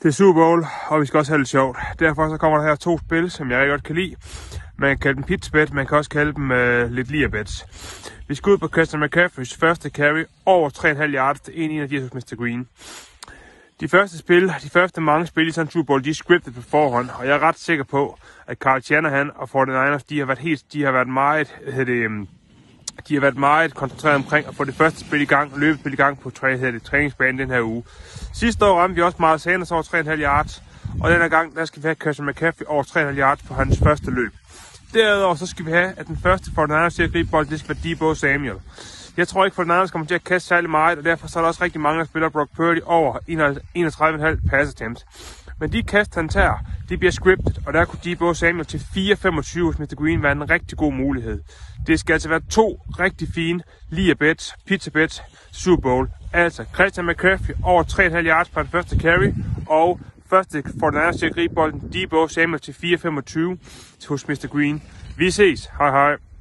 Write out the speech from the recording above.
Det er Super Bowl, og vi skal også have det sjovt. Derfor så kommer der her 2 spil, som jeg rigtig godt kan lide. Man kan kalde dem pizza-bet, man kan også kalde dem lidt lier-bets. Vi skal ud på Christian McCaffreys første carry over 3,5 yards til 1,81 hos Mr. Green. De første mange spil i sådan en Super Bowl, de er scriptet på forhånd, og jeg er ret sikker på, at Kyle Shanahan og 49ers, de har været meget koncentreret omkring at få det første spil i gang, løbespil i gang på træningsbanen den her uge. Sidste år ramte vi også Miles Sanders over 3,5 yards, og denne gang der skal vi have Christian McCaffrey over 3,5 yards på hans første løb. Derudover så skal vi have, at den første 49ers til at gribe bolden, det skal være Deebo Samuel. Jeg tror ikke, at 49ers kommer til at kaste særlig meget, og derfor så er der også rigtig mange, der spiller Brock Purdy over 31,5 pass attempts. Men de kast, han tager, de bliver scriptet, og der kunne Deebo Samuel til 4,25 hos Mr. Green være en rigtig god mulighed. Det skal altså være 2 rigtig fine lier-bets, pizza-bets, Super Bowl. Altså Christian McCaffrey over 3,5 yards på den første carry, og første 49ers til at gribe bolden, Deebo Samuel til 4,25 hos Mr. Green. Vi ses. Hej hej.